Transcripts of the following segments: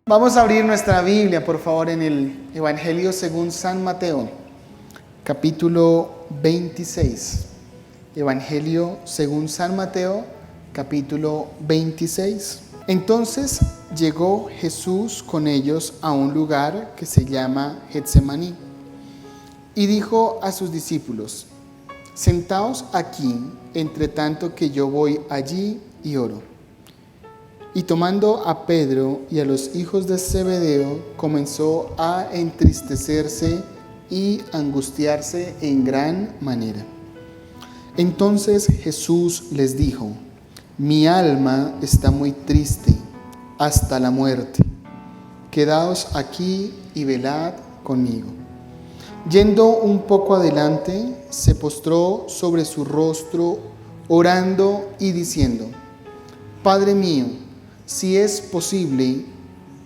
Vamos a abrir nuestra Biblia, por favor, en el Evangelio según San Mateo, capítulo 26. Evangelio según San Mateo, capítulo 26. Entonces llegó Jesús con ellos a un lugar que se llama Getsemaní y dijo a sus discípulos: Sentaos aquí, entre tanto que yo voy allí y oro. Y tomando a Pedro y a los hijos de Zebedeo, comenzó a entristecerse y angustiarse en gran manera. Entonces Jesús les dijo: Mi alma está muy triste hasta la muerte. Quedaos aquí y velad conmigo. Yendo un poco adelante, se postró sobre su rostro, orando y diciendo: Padre mío, si es posible,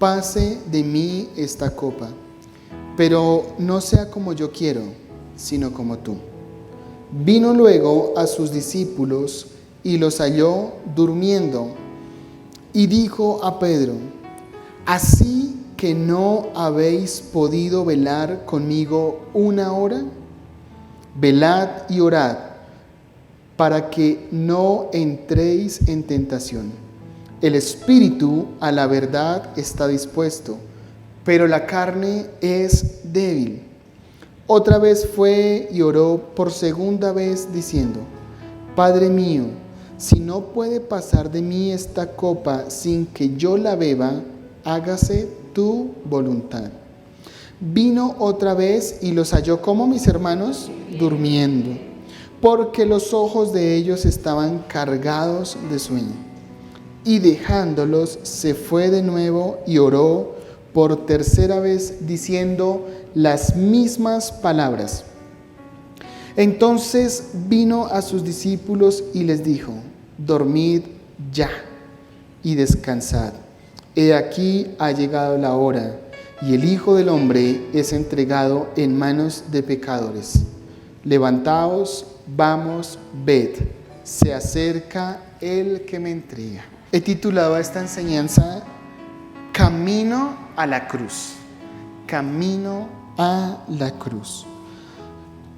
pase de mí esta copa, pero no sea como yo quiero, sino como tú. Vino luego a sus discípulos y los halló durmiendo, y dijo a Pedro: ¿Así que no habéis podido velar conmigo una hora? Velad y orad, para que no entréis en tentación. El espíritu a la verdad está dispuesto, pero la carne es débil. Otra vez fue y oró por segunda vez diciendo: Padre mío, si no puede pasar de mí esta copa sin que yo la beba, hágase tu voluntad. Vino otra vez y los halló, como mis hermanos, durmiendo, porque los ojos de ellos estaban cargados de sueño. Y dejándolos, se fue de nuevo y oró por tercera vez, diciendo las mismas palabras. Entonces vino a sus discípulos y les dijo: Dormid ya y descansad. He aquí ha llegado la hora, y el Hijo del Hombre es entregado en manos de pecadores. Levantaos, vamos, ved, se acerca el que me entrega. He titulado a esta enseñanza Camino a la cruz. Camino a la cruz.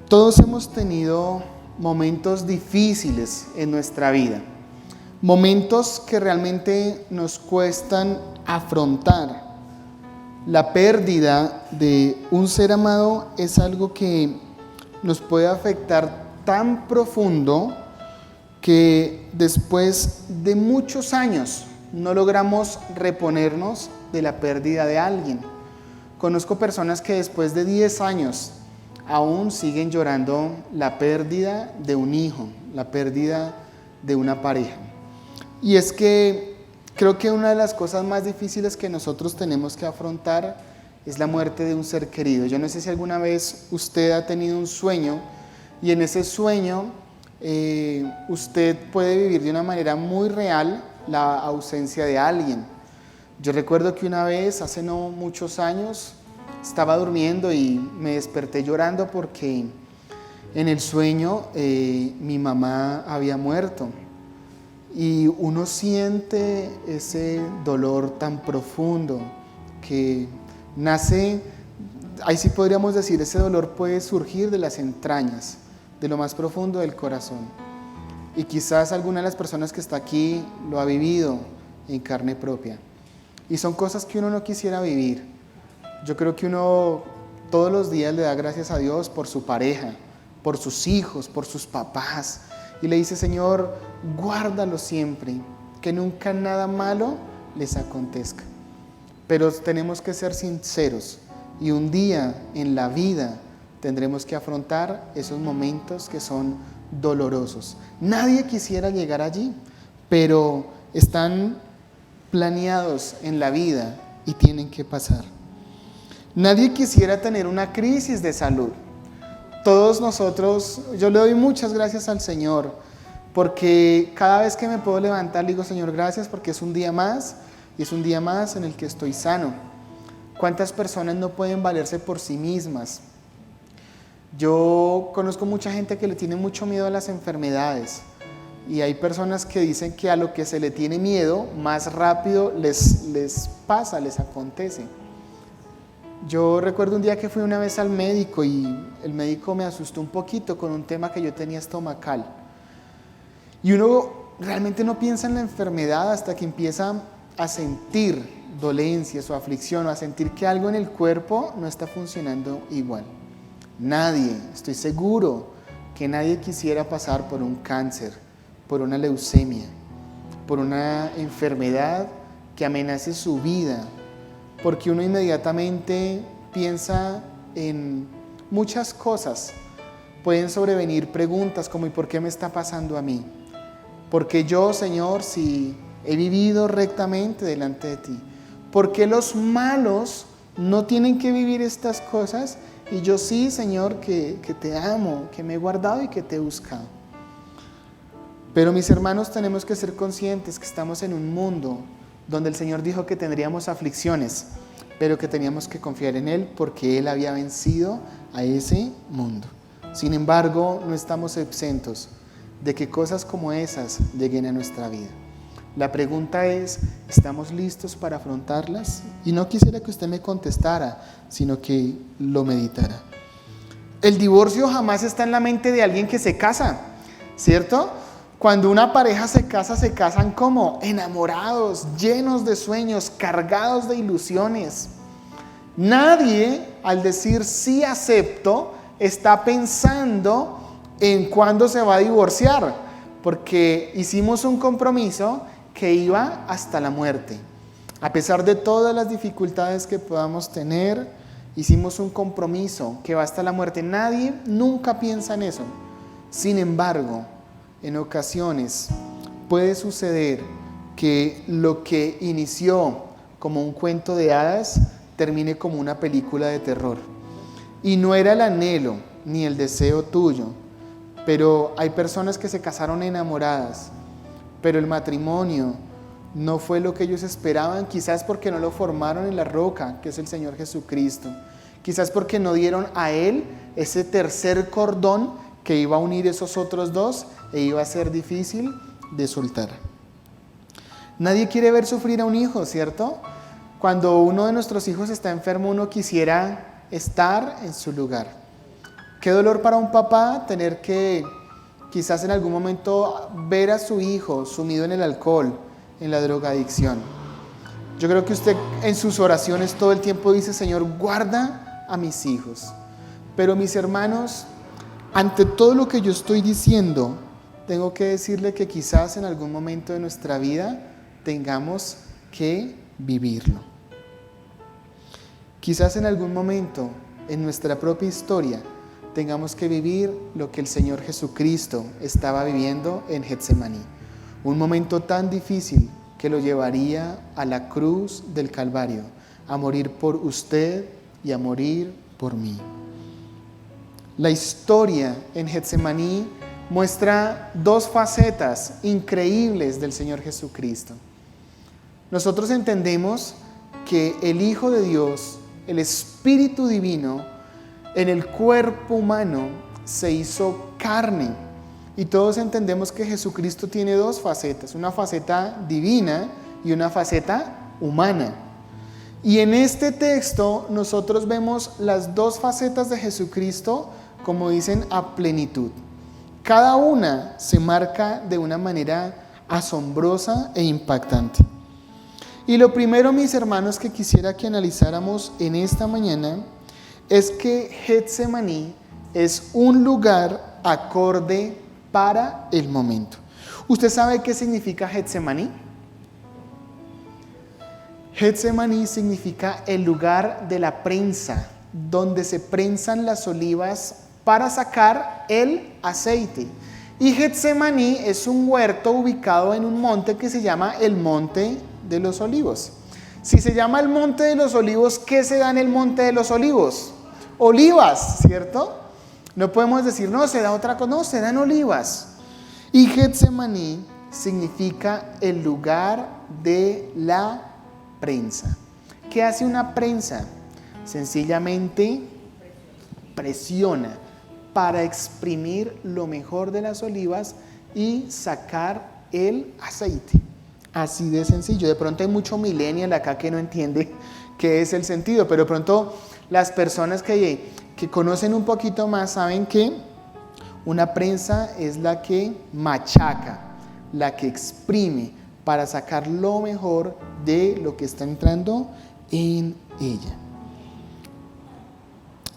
Todos hemos tenido momentos difíciles en nuestra vida. Momentos que realmente nos cuestan afrontar. La pérdida de un ser amado es algo que nos puede afectar tan profundo que después de muchos años no logramos reponernos de la pérdida de alguien. Conozco personas que después de 10 años aún siguen llorando la pérdida de un hijo, la pérdida de una pareja. Y es que creo que una de las cosas más difíciles que nosotros tenemos que afrontar es la muerte de un ser querido. Yo no sé si alguna vez usted ha tenido un sueño y en ese sueño usted puede vivir de una manera muy real la ausencia de alguien. Yo recuerdo que una vez, hace no muchos años, estaba durmiendo y me desperté llorando porque en el sueño mi mamá había muerto. Y uno siente ese dolor tan profundo que nace, ahí sí podríamos decir, ese dolor puede surgir de las entrañas, de lo más profundo del corazón. Y quizás alguna de las personas que está aquí lo ha vivido en carne propia. Y son cosas que uno no quisiera vivir. Yo creo que uno todos los días le da gracias a Dios por su pareja, por sus hijos, por sus papás. Y le dice: Señor, guárdalos siempre, que nunca nada malo les acontezca. Pero tenemos que ser sinceros y un día en la vida tendremos que afrontar esos momentos que son dolorosos. Nadie quisiera llegar allí, pero están planeados en la vida y tienen que pasar. Nadie quisiera tener una crisis de salud. Todos nosotros, yo le doy muchas gracias al Señor, porque cada vez que me puedo levantar le digo: Señor, gracias porque es un día más, y es un día más en el que estoy sano. ¿Cuántas personas no pueden valerse por sí mismas? Yo conozco mucha gente que le tiene mucho miedo a las enfermedades, Y hay personas que dicen que a lo que se le tiene miedo, más rápido les pasa, les acontece. Yo recuerdo un día que fui una vez al médico y el médico me asustó un poquito con un tema que yo tenía estomacal. Y uno realmente no piensa en la enfermedad hasta que empieza a sentir dolencias o aflicción o a sentir que algo en el cuerpo no está funcionando igual. Nadie, estoy seguro que nadie quisiera pasar por un cáncer, por una leucemia, por una enfermedad que amenace su vida, porque uno inmediatamente piensa en muchas cosas. Pueden sobrevenir preguntas como ¿y por qué me está pasando a mí? ¿Por qué yo, Señor, si he vivido rectamente delante de ti? ¿Por qué los malos no tienen que vivir estas cosas? Y yo sí, Señor, que te amo, que me he guardado y que te he buscado. Pero mis hermanos, tenemos que ser conscientes que estamos en un mundo donde el Señor dijo que tendríamos aflicciones, pero que teníamos que confiar en Él porque Él había vencido a ese mundo. Sin embargo, no estamos exentos de que cosas como esas lleguen a nuestra vida. La pregunta es, ¿estamos listos para afrontarlas? Y no quisiera que usted me contestara, sino que lo meditara. El divorcio jamás está en la mente de alguien que se casa, ¿cierto? Cuando una pareja se casan como enamorados, llenos de sueños, cargados de ilusiones. Nadie, al decir sí acepto, está pensando en cuándo se va a divorciar, porque hicimos un compromiso que iba hasta la muerte. A pesar de todas las dificultades que podamos tener, hicimos un compromiso que va hasta la muerte. Nadie nunca piensa en eso. Sin embargo, en ocasiones puede suceder que lo que inició como un cuento de hadas termine como una película de terror. Y no era el anhelo ni el deseo tuyo, pero hay personas que se casaron enamoradas, pero el matrimonio no fue lo que ellos esperaban, quizás porque no lo formaron en la roca, que es el Señor Jesucristo. Quizás porque no dieron a Él ese tercer cordón que iba a unir esos otros dos e iba a ser difícil de soltar. Nadie quiere ver sufrir a un hijo, ¿cierto? Cuando uno de nuestros hijos está enfermo, uno quisiera estar en su lugar. Qué dolor para un papá tener que quizás en algún momento ver a su hijo sumido en el alcohol, en la drogadicción. Yo creo que usted en sus oraciones todo el tiempo dice, Señor, guarda a mis hijos. Pero mis hermanos, ante todo lo que yo estoy diciendo, tengo que decirle que quizás en algún momento de nuestra vida tengamos que vivirlo. Quizás en algún momento en nuestra propia historia tengamos que vivir lo que el Señor Jesucristo estaba viviendo en Getsemaní. Un momento tan difícil que lo llevaría a la cruz del Calvario, a morir por usted y a morir por mí. La historia en Getsemaní muestra dos facetas increíbles del Señor Jesucristo. Nosotros entendemos que el Hijo de Dios, el Espíritu Divino, en el cuerpo humano se hizo carne. Y todos entendemos que Jesucristo tiene dos facetas, una faceta divina y una faceta humana. Y en este texto nosotros vemos las dos facetas de Jesucristo, como dicen, a plenitud. Cada una se marca de una manera asombrosa e impactante. Y lo primero, mis hermanos, que quisiera que analizáramos en esta mañana es que Getsemaní es un lugar acorde para el momento. ¿Usted sabe qué significa Getsemaní? Getsemaní significa el lugar de la prensa, donde se prensan las olivas para sacar el aceite. Y Getsemaní es un huerto ubicado en un monte que se llama el Monte de los Olivos. Si se llama el Monte de los Olivos, ¿qué se da en el Monte de los Olivos? Olivas, ¿cierto? No podemos decir, no, se da otra cosa, no, se dan olivas. Y Getsemaní significa el lugar de la prensa. ¿Qué hace una prensa? Sencillamente presiona para exprimir lo mejor de las olivas y sacar el aceite. Así de sencillo. De pronto hay mucho millennial acá que no entiende qué es el sentido, pero de pronto las personas que conocen un poquito más saben que una prensa es la que machaca, la que exprime para sacar lo mejor de lo que está entrando en ella.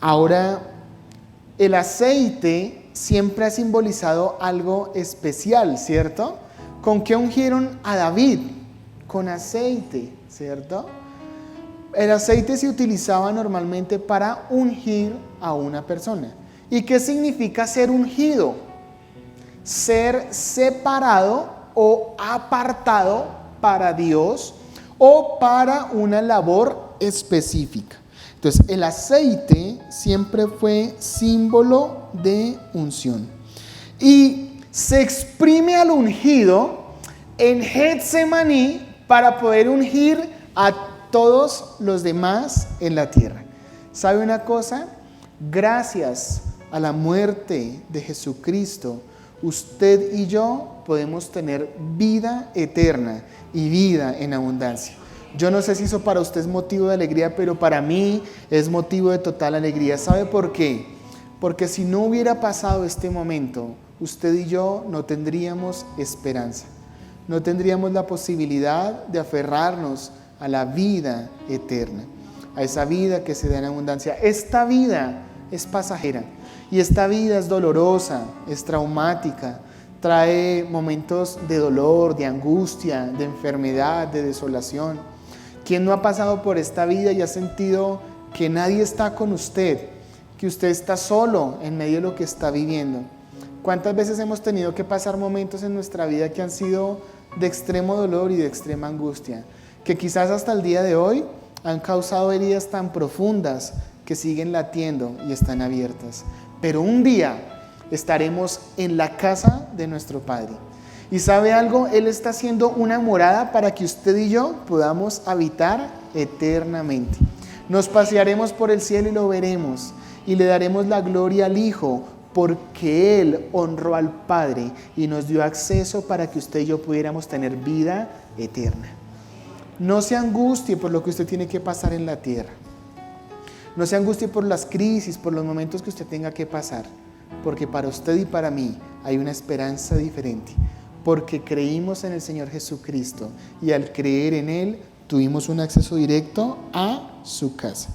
Ahora, el aceite siempre ha simbolizado algo especial, ¿cierto? ¿Con qué ungieron a David? Con aceite, ¿cierto? El aceite se utilizaba normalmente para ungir a una persona. ¿Y qué significa ser ungido? Ser separado o apartado para Dios o para una labor específica. Entonces, el aceite siempre fue símbolo de unción. Y se exprime al ungido en Getsemaní para poder ungir a todos los demás en la tierra. ¿Sabe una cosa? Gracias a la muerte de Jesucristo, usted y yo podemos tener vida eterna y vida en abundancia. Yo no sé si eso para usted es motivo de alegría, pero para mí es motivo de total alegría. ¿Sabe por qué? Porque si no hubiera pasado este momento, usted y yo no tendríamos esperanza. No tendríamos la posibilidad de aferrarnos a la vida eterna, a esa vida que se da en abundancia. Esta vida es pasajera y esta vida es dolorosa, es traumática, trae momentos de dolor, de angustia, de enfermedad, de desolación. ¿Quién no ha pasado por esta vida y ha sentido que nadie está con usted, que usted está solo en medio de lo que está viviendo? ¿Cuántas veces hemos tenido que pasar momentos en nuestra vida que han sido de extremo dolor y de extrema angustia, que quizás hasta el día de hoy han causado heridas tan profundas que siguen latiendo y están abiertas? Pero un día estaremos en la casa de nuestro Padre. ¿Y sabe algo? Él está haciendo una morada para que usted y yo podamos habitar eternamente. Nos pasearemos por el cielo y lo veremos, y le daremos la gloria al Hijo, porque Él honró al Padre y nos dio acceso para que usted y yo pudiéramos tener vida eterna. No se angustie por lo que usted tiene que pasar en la tierra. No se angustie por las crisis, por los momentos que usted tenga que pasar, porque para usted y para mí hay una esperanza diferente, porque creímos en el Señor Jesucristo y al creer en Él tuvimos un acceso directo a su casa.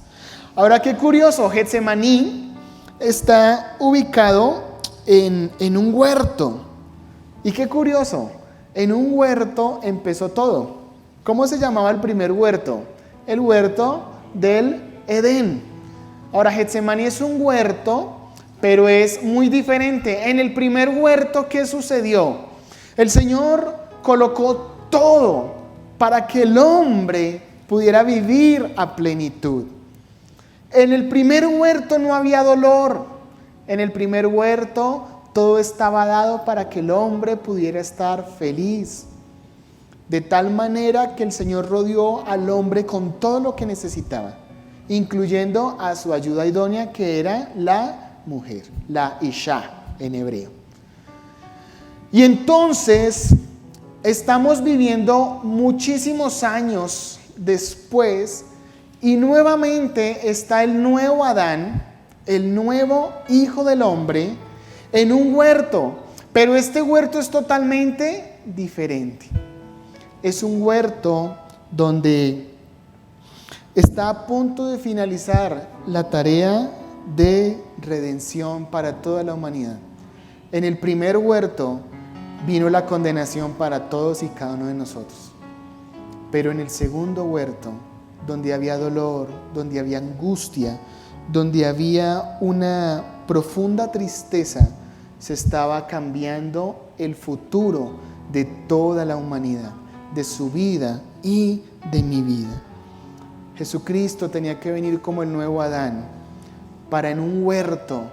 Ahora, qué curioso, Getsemaní está ubicado en un huerto. Y qué curioso, en un huerto empezó todo. ¿Cómo se llamaba el primer huerto? El huerto del Edén. Ahora, Getsemaní es un huerto, pero es muy diferente. En el primer huerto, ¿qué sucedió? El Señor colocó todo para que el hombre pudiera vivir a plenitud. En el primer huerto no había dolor. En el primer huerto todo estaba dado para que el hombre pudiera estar feliz. De tal manera que el Señor rodeó al hombre con todo lo que necesitaba, incluyendo a su ayuda idónea, que era la mujer, la Isha en hebreo. Y entonces estamos viviendo muchísimos años después y nuevamente está el nuevo Adán, el nuevo Hijo del Hombre, en un huerto. Pero este huerto es totalmente diferente. Es un huerto donde está a punto de finalizar la tarea de redención para toda la humanidad. En el primer huerto vino la condenación para todos y cada uno de nosotros. Pero en el segundo huerto, donde había dolor, donde había angustia, donde había una profunda tristeza, se estaba cambiando el futuro de toda la humanidad, de su vida y de mi vida. Jesucristo tenía que venir como el nuevo Adán para en un huerto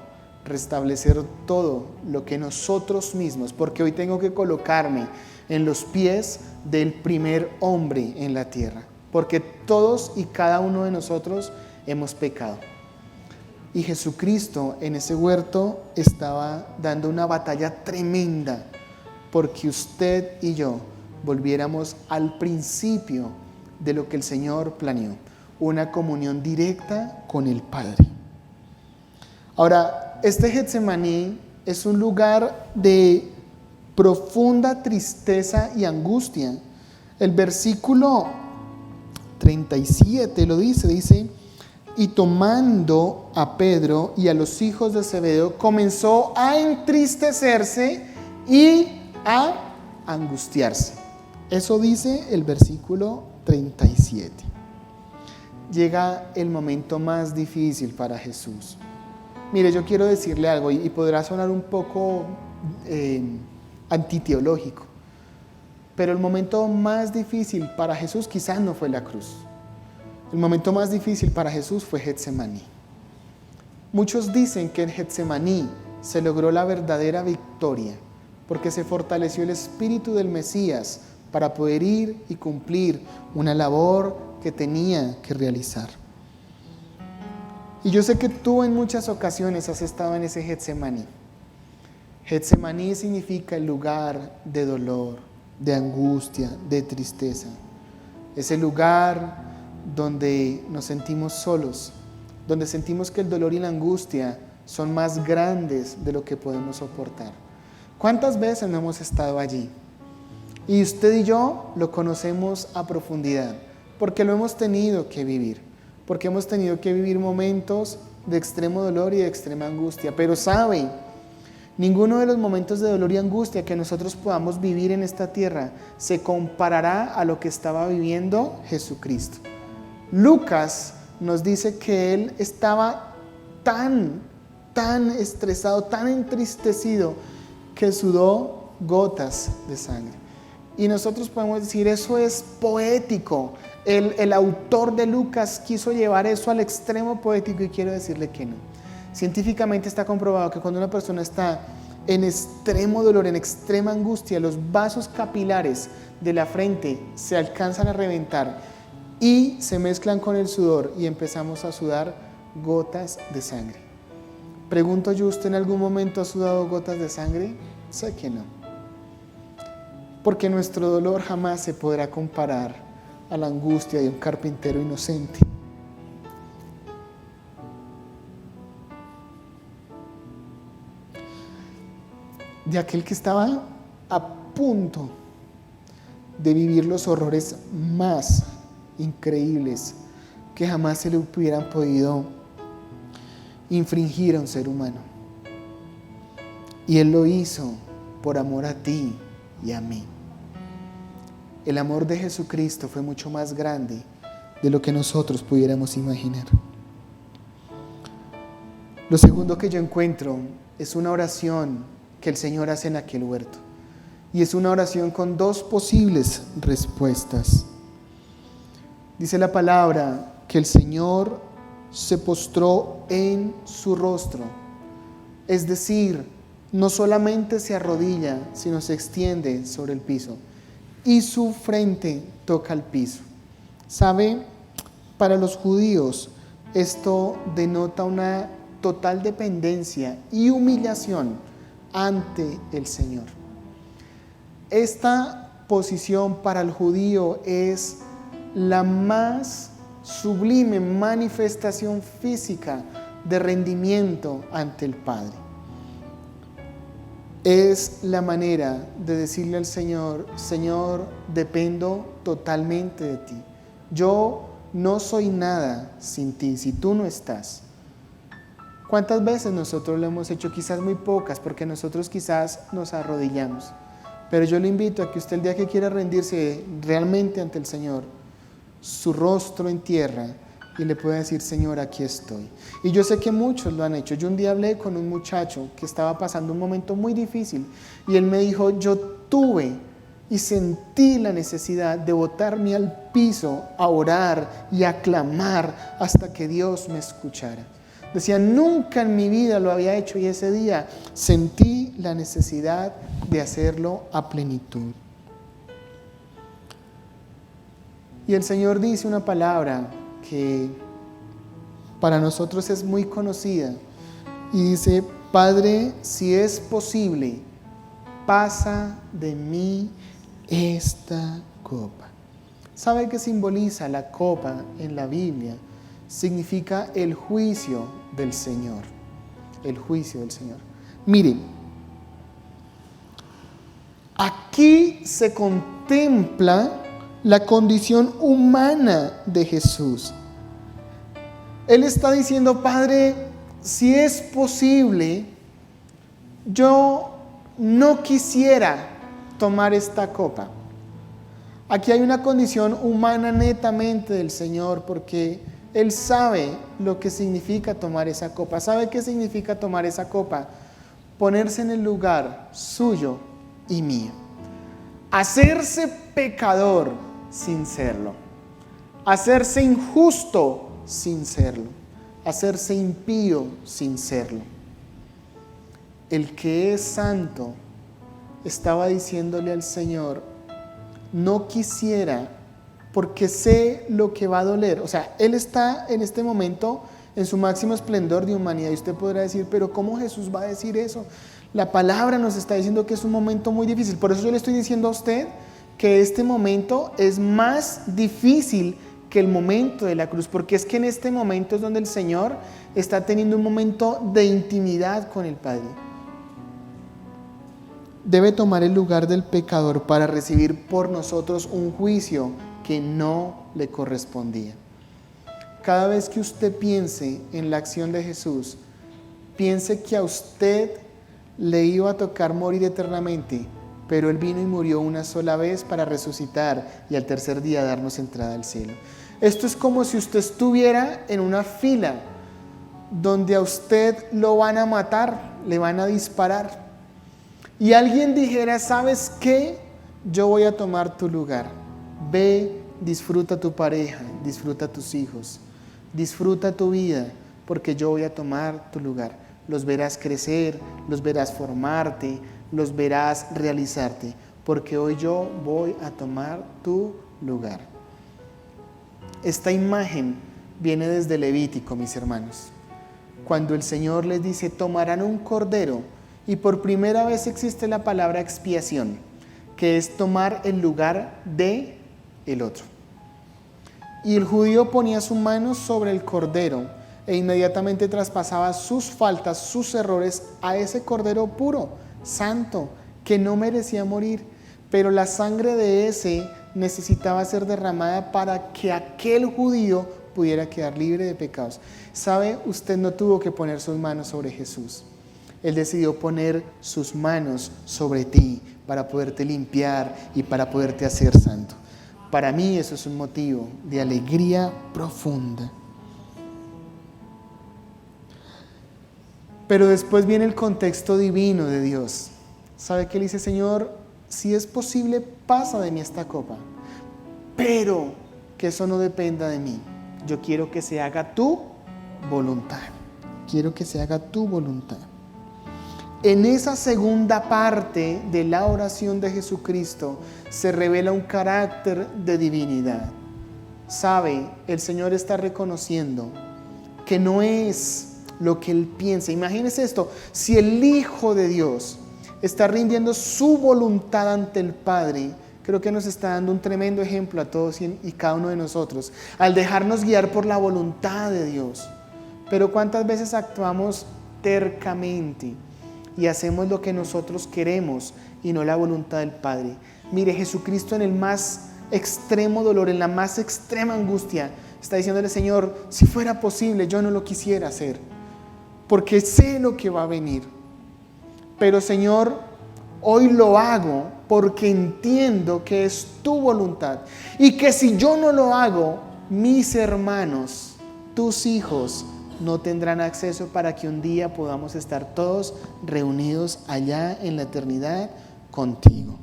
restablecer todo lo que nosotros mismos, porque hoy tengo que colocarme en los pies del primer hombre en la tierra, porque todos y cada uno de nosotros hemos pecado. Y Jesucristo en ese huerto estaba dando una batalla tremenda porque usted y yo volviéramos al principio de lo que el Señor planeó, una comunión directa con el Padre. Ahora, este Getsemaní es un lugar de profunda tristeza y angustia. El versículo 37 lo dice, y tomando a Pedro y a los hijos de Zebedeo, comenzó a entristecerse y a angustiarse. Eso dice el versículo 37. Llega el momento más difícil para Jesús. Mire, yo quiero decirle algo y podrá sonar un poco antiteológico, pero el momento más difícil para Jesús quizás no fue la cruz. El momento más difícil para Jesús fue Getsemaní. Muchos dicen que en Getsemaní se logró la verdadera victoria, porque se fortaleció el espíritu del Mesías para poder ir y cumplir una labor que tenía que realizar. Y yo sé que tú en muchas ocasiones has estado en ese Getsemaní. Getsemaní significa el lugar de dolor, de angustia, de tristeza. Ese lugar donde nos sentimos solos, donde sentimos que el dolor y la angustia son más grandes de lo que podemos soportar. ¿Cuántas veces no hemos estado allí? Y usted y yo lo conocemos a profundidad, porque lo hemos tenido que vivir, porque hemos tenido que vivir momentos de extremo dolor y de extrema angustia. Pero ¿sabe? Ninguno de los momentos de dolor y angustia que nosotros podamos vivir en esta tierra se comparará a lo que estaba viviendo Jesucristo. Lucas nos dice que él estaba tan estresado, tan entristecido, que sudó gotas de sangre. Y nosotros podemos decir, eso es poético. El autor de Lucas quiso llevar eso al extremo poético, y quiero decirle que no. Científicamente está comprobado que cuando una persona está en extremo dolor, en extrema angustia, los vasos capilares de la frente se alcanzan a reventar y se mezclan con el sudor y empezamos a sudar gotas de sangre. Pregunto yo, ¿usted en algún momento ha sudado gotas de sangre? Sé que no. Porque nuestro dolor jamás se podrá comparar a la angustia de un carpintero inocente. De aquel que estaba a punto de vivir los horrores más increíbles que jamás se le hubieran podido infringir a un ser humano. Y Él lo hizo por amor a ti y a mí. El amor de Jesucristo fue mucho más grande de lo que nosotros pudiéramos imaginar. Lo segundo que yo encuentro es una oración que el Señor hace en aquel huerto. Y es una oración con dos posibles respuestas. Dice la palabra que el Señor se postró en su rostro. Es decir, no solamente se arrodilla, sino se extiende sobre el piso. Y su frente toca el piso. ¿Sabe? Para los judíos esto denota una total dependencia y humillación ante el Señor. Esta posición para el judío es la más sublime manifestación física de rendimiento ante el Padre. Es la manera de decirle al Señor: Señor, dependo totalmente de ti. Yo no soy nada sin ti, si tú no estás. ¿Cuántas veces nosotros lo hemos hecho? Quizás muy pocas, porque nosotros quizás nos arrodillamos. Pero yo le invito a que usted, el día que quiera rendirse realmente ante el Señor, su rostro en tierra, y le pueda decir: Señor, aquí estoy. Y yo sé que muchos lo han hecho. Yo un día hablé con un muchacho que estaba pasando un momento muy difícil, y él me dijo: yo tuve y sentí la necesidad de botarme al piso a orar y a clamar hasta que Dios me escuchara. Decía: nunca en mi vida lo había hecho, y ese día sentí la necesidad de hacerlo a plenitud. Y el Señor dice una palabra que para nosotros es muy conocida, y dice: Padre, si es posible, pasa de mí esta copa. ¿Sabe qué simboliza la copa en la Biblia? Significa el juicio del Señor. El juicio del Señor. Miren, aquí se contempla la condición humana de Jesús. Él está diciendo: Padre, si es posible, yo no quisiera tomar esta copa. Aquí hay una condición humana netamente del Señor, porque Él sabe lo que significa tomar esa copa. ¿Sabe qué significa tomar esa copa? Ponerse en el lugar suyo y mío. Hacerse pecador sin serlo. Hacerse injusto sin serlo. Hacerse impío sin serlo. El que es santo estaba diciéndole al Señor: no quisiera, porque sé lo que va a doler. O sea, Él está en este momento en su máximo esplendor de humanidad. Y usted podrá decir: pero ¿cómo Jesús va a decir eso? La palabra nos está diciendo que es un momento muy difícil. Por eso yo le estoy diciendo a usted que este momento es más difícil que el momento de la cruz, porque es que en este momento es donde el Señor está teniendo un momento de intimidad con el Padre. Debe tomar el lugar del pecador para recibir por nosotros un juicio que no le correspondía. Cada vez que usted piense en la acción de Jesús, piense que a usted le iba a tocar morir eternamente, pero Él vino y murió una sola vez para resucitar y al tercer día darnos entrada al cielo. Esto es como si usted estuviera en una fila donde a usted lo van a matar, le van a disparar. Y alguien dijera: ¿sabes qué? Yo voy a tomar tu lugar. Ve, disfruta tu pareja, disfruta tus hijos, disfruta tu vida, porque yo voy a tomar tu lugar. Los verás crecer, los verás formarte, los verás realizarte, porque hoy yo voy a tomar tu lugar. Esta imagen viene desde Levítico, mis hermanos, cuando el Señor les dice: tomarán un cordero. Y por primera vez existe la palabra expiación, que es tomar el lugar de el otro. Y el judío ponía su mano sobre el cordero e inmediatamente traspasaba sus faltas, sus errores a ese cordero puro, santo, que no merecía morir. Pero la sangre de ese necesitaba ser derramada para que aquel judío pudiera quedar libre de pecados. ¿Sabe? Usted no tuvo que poner sus manos sobre Jesús. Él decidió poner sus manos sobre ti para poderte limpiar y para poderte hacer santo. Para mí eso es un motivo de alegría profunda. Pero después viene el contexto divino de Dios. ¿Sabe qué le dice? Señor, si es posible, pasa de mí esta copa, pero que eso no dependa de mí. Yo quiero que se haga tu voluntad. Quiero que se haga tu voluntad. En esa segunda parte de la oración de Jesucristo se revela un carácter de divinidad. ¿Sabe? El Señor está reconociendo que no es lo que Él piensa. Imagínese esto: si el Hijo de Dios está rindiendo su voluntad ante el Padre, creo que nos está dando un tremendo ejemplo a todos y cada uno de nosotros, al dejarnos guiar por la voluntad de Dios. Pero ¿cuántas veces actuamos tercamente y hacemos lo que nosotros queremos y no la voluntad del Padre? Mire, Jesucristo en el más extremo dolor, en la más extrema angustia, está diciéndole: Señor, si fuera posible, yo no lo quisiera hacer, porque sé lo que va a venir. Pero Señor, hoy lo hago porque entiendo que es tu voluntad. Y que si yo no lo hago, mis hermanos, tus hijos, no tendrán acceso para que un día podamos estar todos reunidos allá en la eternidad contigo.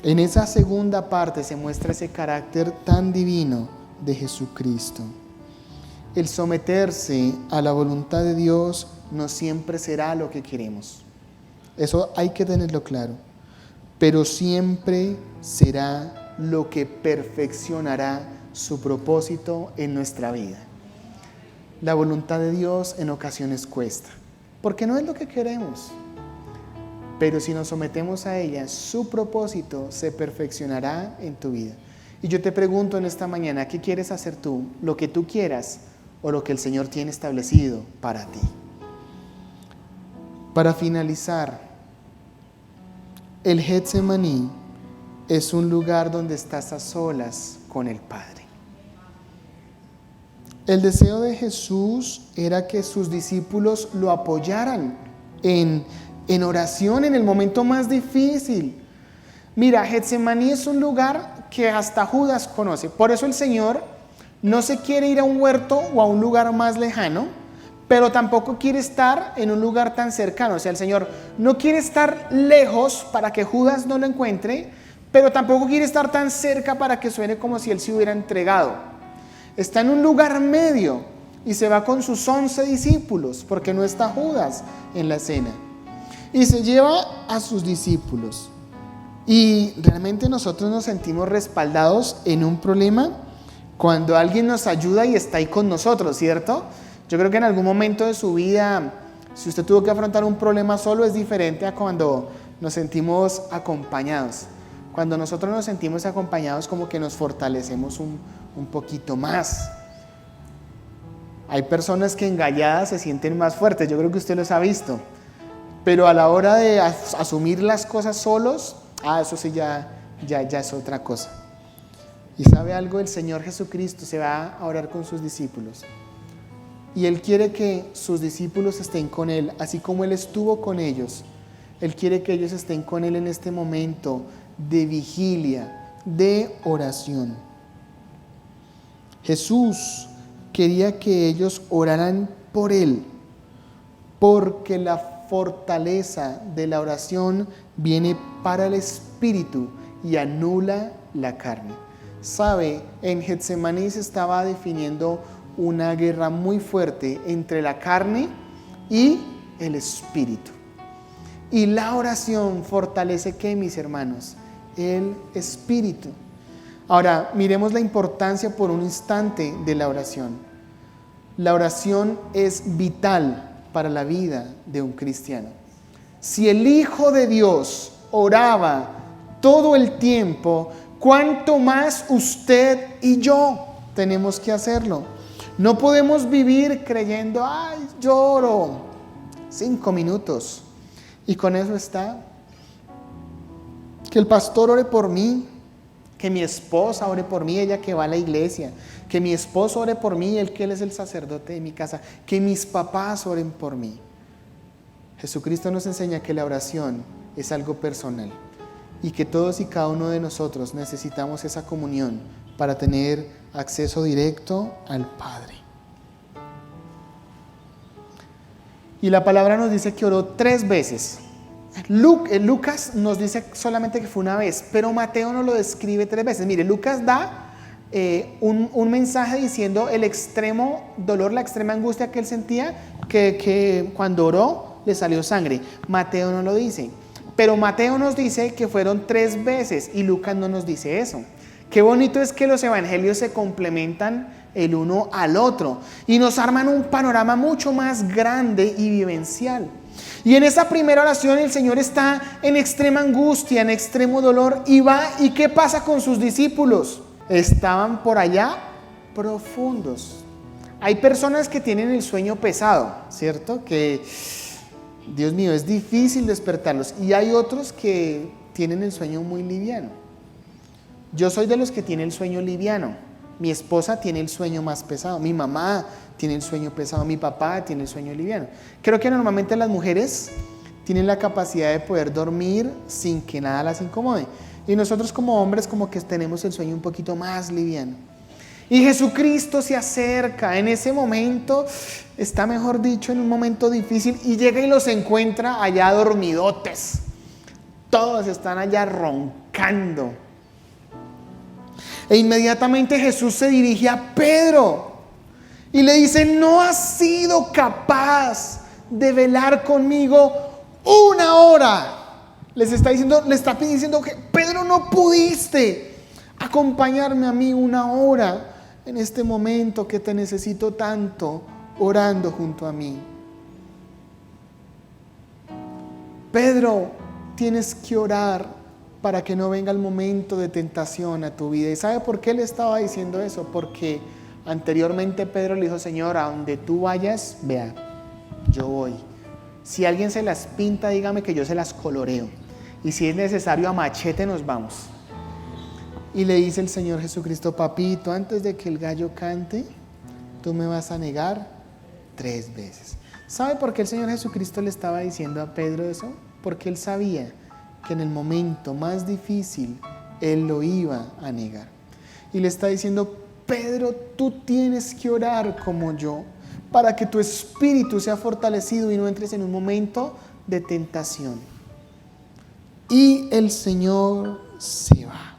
En esa segunda parte se muestra ese carácter tan divino de Jesucristo. El someterse a la voluntad de Dios no siempre será lo que queremos. Eso hay que tenerlo claro. Pero siempre será lo que perfeccionará su propósito en nuestra vida. La voluntad de Dios en ocasiones cuesta, porque no es lo que queremos. pero si nos sometemos a ella, su propósito se perfeccionará en tu vida. Y yo te pregunto en esta mañana, ¿qué quieres hacer tú? ¿Lo que tú quieras o lo que el Señor tiene establecido para ti? Para finalizar, el Getsemaní es un lugar donde estás a solas con el Padre. El deseo de Jesús era que sus discípulos lo apoyaran en oración en el momento más difícil. Mira, Getsemaní es un lugar que hasta Judas conoce. Por eso el Señor no se quiere ir a un huerto o a un lugar más lejano, pero tampoco quiere estar en un lugar tan cercano. O sea, el Señor no quiere estar lejos para que Judas no lo encuentre, pero tampoco quiere estar tan cerca para que suene como si Él se hubiera entregado. Está en un lugar medio y se va con sus 11 discípulos, porque no está Judas en la cena. Y se lleva a sus discípulos. Y realmente nosotros nos sentimos respaldados en un problema cuando alguien nos ayuda y está ahí con nosotros, ¿cierto? Yo creo que en algún momento de su vida, si usted tuvo que afrontar un problema solo, es diferente a cuando nos sentimos acompañados. Cuando nosotros nos sentimos acompañados, como que nos fortalecemos un poquito más. Hay personas que engañadas se sienten más fuertes, yo creo que usted los ha visto. Pero a la hora de asumir las cosas solos, eso sí ya es otra cosa. Y ¿sabe algo? El Señor Jesucristo se va a orar con sus discípulos. Y Él quiere que sus discípulos estén con Él, así como Él estuvo con ellos. Él quiere que ellos estén con Él en este momento de vigilia, de oración. Jesús quería que ellos oraran por Él, porque la fortaleza de la oración viene para el espíritu y anula la carne. Sabe, en Getsemaní se estaba definiendo una guerra muy fuerte entre la carne y el espíritu. Y la oración fortalece, ¿qué, mis hermanos? El espíritu. Ahora, miremos la importancia por un instante de la oración. La oración es vital para la vida de un cristiano. Si el Hijo de Dios oraba todo el tiempo, ¿cuánto más usted y yo tenemos que hacerlo? No podemos vivir creyendo, lloro 5 minutos y con eso está. Que el pastor ore por mí, que mi esposa ore por mí, ella que va a la iglesia, que mi esposo ore por mí, él que él es el sacerdote de mi casa, que mis papás oren por mí. Jesucristo nos enseña que la oración es algo personal y que todos y cada uno de nosotros necesitamos esa comunión para tener acceso directo al Padre. Y la palabra nos dice que oró 3 veces. Lucas nos dice solamente que fue una vez, pero Mateo nos lo describe 3 veces. Mire, Lucas da un mensaje diciendo el extremo dolor, la extrema angustia que él sentía, que cuando oró le salió sangre. Mateo no lo dice, pero Mateo nos dice que fueron 3 veces y Lucas no nos dice eso. Qué bonito es que los evangelios se complementan el uno al otro y nos arman un panorama mucho más grande y vivencial. Y en esa primera oración el Señor está en extrema angustia, en extremo dolor y va, ¿y qué pasa con sus discípulos? Estaban por allá profundos. Hay personas que tienen el sueño pesado, ¿cierto? Que, Dios mío, es difícil despertarlos. Y hay otros que tienen el sueño muy liviano. Yo soy de los que tiene el sueño liviano. Mi esposa tiene el sueño más pesado. Mi mamá tiene el sueño pesado. Mi papá tiene el sueño liviano. Creo que normalmente las mujeres tienen la capacidad de poder dormir sin que nada las incomode. Y nosotros como hombres como que tenemos el sueño un poquito más liviano. Y Jesucristo se acerca en ese momento, está mejor dicho, en un momento difícil, y llega y los encuentra allá dormidotes. Todos están allá roncando. E inmediatamente Jesús se dirige a Pedro y le dice: no has sido capaz de velar conmigo 1 hora. Le está diciendo que Pedro, no pudiste acompañarme a mí 1 hora en este momento que te necesito tanto, orando junto a mí. Pedro, tienes que orar para que no venga el momento de tentación a tu vida. ¿Y sabe por qué le estaba diciendo eso? Porque anteriormente Pedro le dijo: Señor, a donde tú vayas, vea, yo voy. Si alguien se las pinta, dígame que yo se las coloreo. Y si es necesario, a machete nos vamos. Y le dice el Señor Jesucristo: papito, antes de que el gallo cante, tú me vas a negar 3 veces. ¿Sabe por qué el Señor Jesucristo le estaba diciendo a Pedro eso? Porque Él sabía que en el momento más difícil Él lo iba a negar. Y le está diciendo: Pedro, tú tienes que orar como yo, para que tu espíritu sea fortalecido y no entres en un momento de tentación. Y el Señor se va.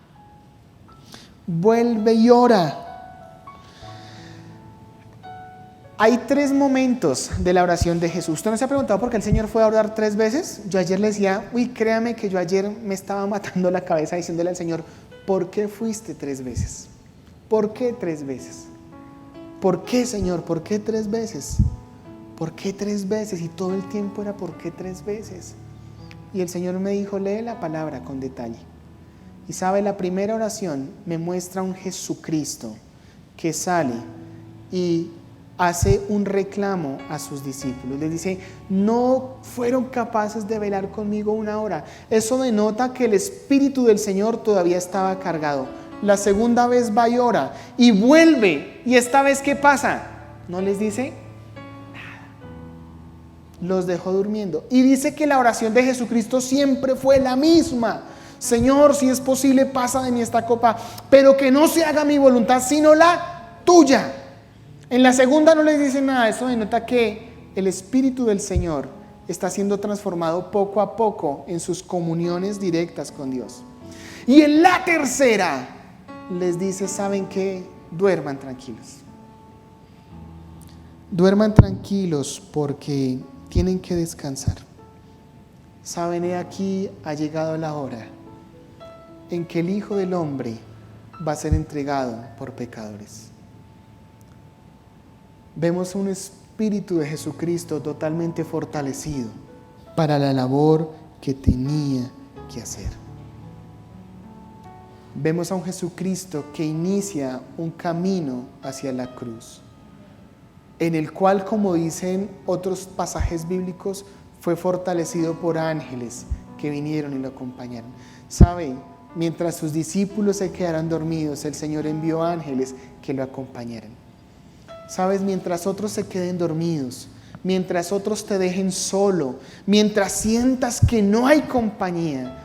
Vuelve y ora. Hay 3 momentos de la oración de Jesús. ¿Usted no se ha preguntado por qué el Señor fue a orar 3 veces? Yo ayer le decía, créame que yo ayer me estaba matando la cabeza diciéndole al Señor: ¿por qué fuiste 3 veces? ¿Por qué 3 veces? ¿Por qué, Señor? ¿Por qué 3 veces? ¿Por qué 3 veces? Y todo el tiempo era ¿por qué 3 veces? Y el Señor me dijo: lee la palabra con detalle. Y sabe, la primera oración me muestra un Jesucristo que sale y hace un reclamo a sus discípulos. Les dice: no fueron capaces de velar conmigo 1 hora. Eso denota que el Espíritu del Señor todavía estaba cargado. La segunda vez va y ora y vuelve. ¿Y esta vez qué pasa? No les dice nada. Los dejó durmiendo. Y dice que la oración de Jesucristo siempre fue la misma: Señor, si es posible, pasa de mí esta copa, pero que no se haga mi voluntad, sino la tuya. En la segunda no les dice nada. Eso denota que el Espíritu del Señor está siendo transformado poco a poco en sus comuniones directas con Dios. Y en la tercera les dice: ¿saben qué? Duerman tranquilos. Duerman tranquilos porque tienen que descansar. Saben, he aquí ha llegado la hora en que el Hijo del Hombre va a ser entregado por pecadores. Vemos un espíritu de Jesucristo totalmente fortalecido para la labor que tenía que hacer. Vemos a un Jesucristo que inicia un camino hacia la cruz, en el cual, como dicen otros pasajes bíblicos, fue fortalecido por ángeles que vinieron y lo acompañaron. ¿Sabe? Mientras sus discípulos se quedaran dormidos, el Señor envió ángeles que lo acompañaran. ¿Sabes? Mientras otros se queden dormidos, mientras otros te dejen solo, mientras sientas que no hay compañía,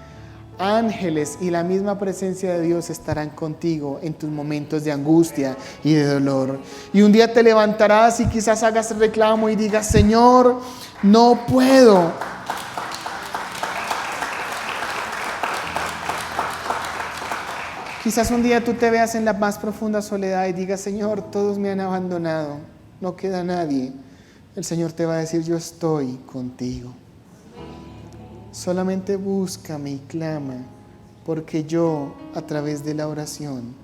ángeles y la misma presencia de Dios estarán contigo en tus momentos de angustia y de dolor. Y un día te levantarás y quizás hagas reclamo y digas: Señor, no puedo. Quizás un día tú te veas en la más profunda soledad y digas: Señor, todos me han abandonado, no queda nadie. El Señor te va a decir: yo estoy contigo. Solamente búscame y clama, porque yo, a través de la oración,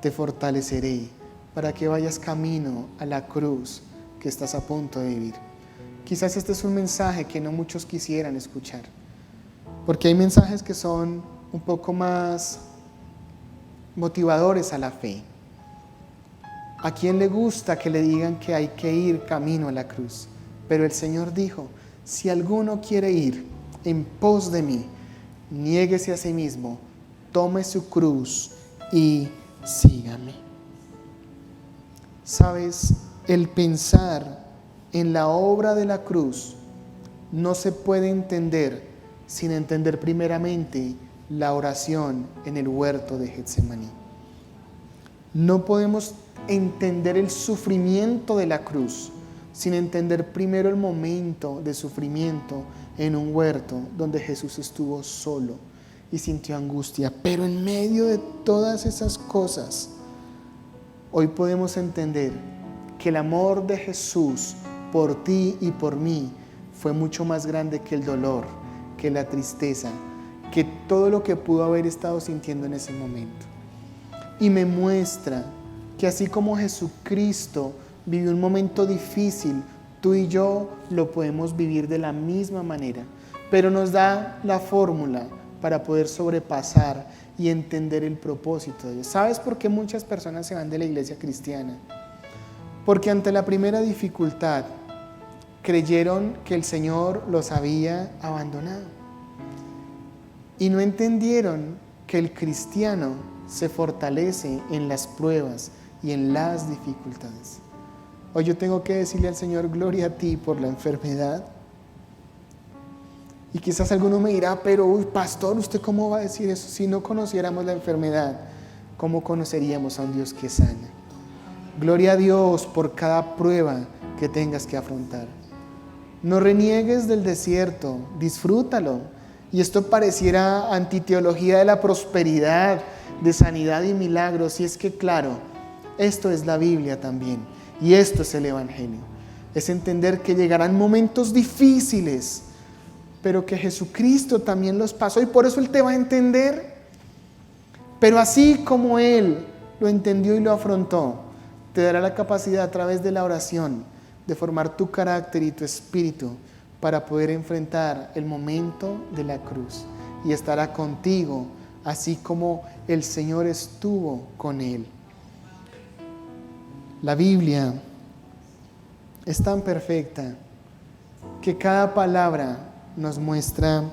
te fortaleceré para que vayas camino a la cruz que estás a punto de vivir. Quizás este es un mensaje que no muchos quisieran escuchar, porque hay mensajes que son un poco más motivadores a la fe. ¿A quién le gusta que le digan que hay que ir camino a la cruz? Pero el Señor dijo: si alguno quiere ir en pos de mí, niéguese a sí mismo, tome su cruz y sígame. ¿Sabes? El pensar en la obra de la cruz no se puede entender sin entender primeramente la oración en el huerto de Getsemaní. No podemos entender el sufrimiento de la cruz sin entender primero el momento de sufrimiento en un huerto donde Jesús estuvo solo y sintió angustia. Pero en medio de todas esas cosas, hoy podemos entender que el amor de Jesús por ti y por mí fue mucho más grande que el dolor, que la tristeza, que todo lo que pudo haber estado sintiendo en ese momento. Y me muestra que así como Jesucristo vivió un momento difícil, tú y yo lo podemos vivir de la misma manera. pero nos da la fórmula para poder sobrepasar y entender el propósito de Dios. ¿Sabes por qué muchas personas se van de la iglesia cristiana? Porque ante la primera dificultad creyeron que el Señor los había abandonado y no entendieron que el cristiano se fortalece en las pruebas y en las dificultades. Hoy yo tengo que decirle al Señor, gloria a ti por la enfermedad. Y quizás alguno me dirá, pero pastor, ¿usted cómo va a decir eso? Si no conociéramos la enfermedad, ¿cómo conoceríamos a un Dios que sana? Gloria a Dios por cada prueba que tengas que afrontar. No reniegues del desierto, disfrútalo. Y esto pareciera antiteología de la prosperidad, de sanidad y milagros. Y es que claro, esto es la Biblia también. Y esto es el Evangelio. Es entender que llegarán momentos difíciles, pero que Jesucristo también los pasó y por eso Él te va a entender. Pero así como Él lo entendió y lo afrontó, te dará la capacidad a través de la oración de formar tu carácter y tu espíritu para poder enfrentar el momento de la cruz. Y estará contigo, así como el Señor estuvo con Él. La Biblia es tan perfecta que cada palabra nos muestra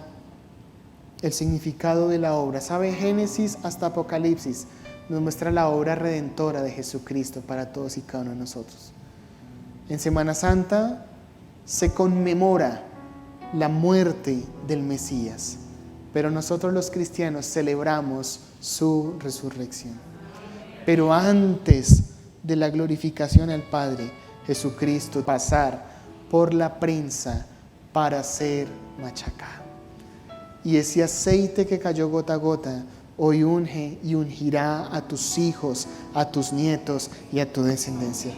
el significado de la obra. ¿Sabe? Génesis hasta Apocalipsis nos muestra la obra redentora de Jesucristo para todos y cada uno de nosotros. En Semana Santa se conmemora la muerte del Mesías, pero nosotros los cristianos celebramos su resurrección. Pero antes de la glorificación al Padre, Jesucristo pasar por la prensa para ser machacado. Y ese aceite que cayó gota a gota, hoy unge y ungirá a tus hijos, a tus nietos y a tu descendencia.